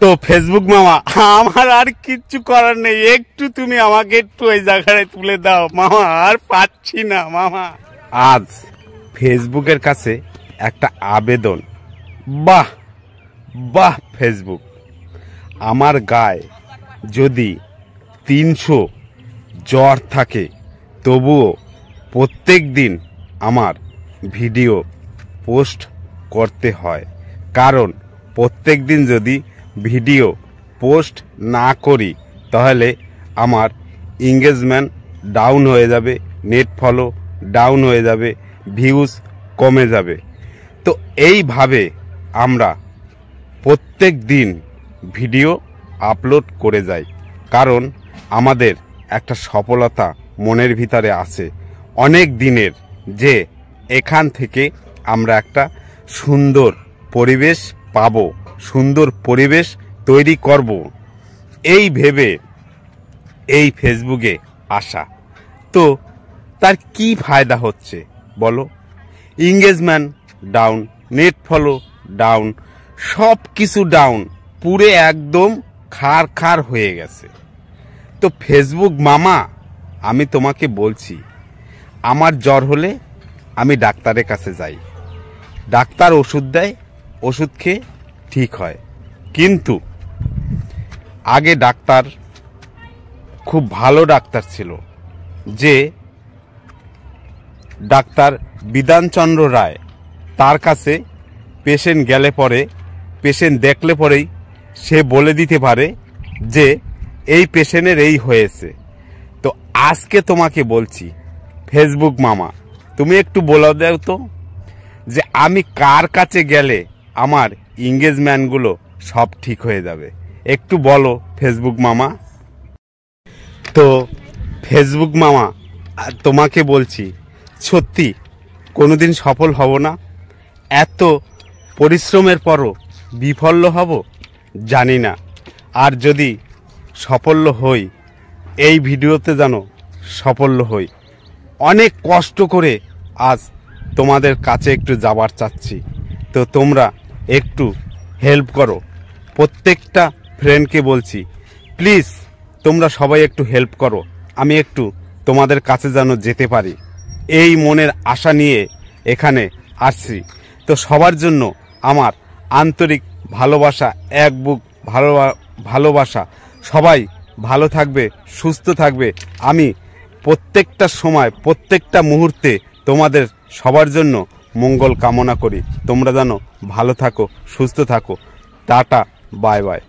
তো ফেসবুক মামা, আমার আর কিচ্ছু করার নেই, একটু তুমি আমাকে একটু ওই জায়গায় তুলে দাও মামা, আর পাচ্ছি না মামা। আজ ফেসবুকের কাছে একটা আবেদন। বাহ বাহ ফেসবুক, আমার গায়ে যদি 300 জ্বর থাকে তবুও প্রত্যেক দিন আমার ভিডিও পোস্ট করতে হয়, কারণ প্রত্যেক দিন যদি ভিডিও পোস্ট না করি তাহলে আমার এঙ্গেজমেন্ট ডাউন হয়ে যাবে, নেট ফলো ডাউন হয়ে যাবে, ভিউজ কমে যাবে। তো এইভাবে আমরা প্রত্যেক দিন ভিডিও আপলোড করে যাই, কারণ আমাদের একটা সফলতা মনের ভিতরে আছে অনেক দিনের, যে এখান থেকে আমরা একটা সুন্দর পরিবেশ পাবো, সুন্দর পরিবেশ তৈরি করব, এই ভেবে এই ফেসবুকে আসা। তো তার কি ফায়দা হচ্ছে বলো? Engagement down, net follow down, সব কিছু ডাউন, পুরে একদম খার খার হয়ে গেছে। তো ফেসবুক মামা, আমি তোমাকে বলছি, আমার জ্বর হলে আমি ডাক্তারের কাছে যাই, ডাক্তার ওষুধ দেয়, ওষুধ খেয়ে ঠিক হয়। কিন্তু আগে ডাক্তার খুব ভালো ডাক্তার ছিল, যে ডাক্তার বিধানচন্দ্র রায়, তার কাছে পেশেন্ট গেলে পরে, পেশেন্ট দেখলে পরেই সে বলে দিতে পারে যে এই পেশেন্টের এই হয়েছে। তো আজকে তোমাকে বলছি ফেসবুক মামা, তুমি একটু বলে দাও তো যে আমি কার কাছে গেলে আমার এঙ্গেজমেন্টগুলো সব ঠিক হয়ে যাবে, একটু বলো ফেসবুক মামা। তো ফেসবুক মামা, তোমাকে বলছি, সত্যি কোনোদিন সফল হব না, এত পরিশ্রমের পরও বিফল হব জানি না। আর যদি সাফল্য হই, এই ভিডিওতে যেন সাফল্য হই। অনেক কষ্ট করে আজ তোমাদের কাছে একটু যাবার চাচ্ছি, তো তোমরা একটু হেল্প করো। প্রত্যেকটা ফ্রেন্ডকে বলছি, প্লিজ তোমরা সবাই একটু হেল্প করো, আমি একটু তোমাদের কাছে যেন যেতে পারি, এই মনের আশা নিয়ে এখানে আসছি। তো সবার জন্য আমার আন্তরিক ভালোবাসা, এক বুক ভালোবাসা। সবাই ভালো থাকবে, সুস্থ থাকবে। আমি প্রত্যেকটা সময়, প্রত্যেকটা মুহূর্তে তোমাদের সবার জন্য মঙ্গল কামনা করি। তোমরা যেন ভালো থাকো, সুস্থ থাকো। Tata, bye bye.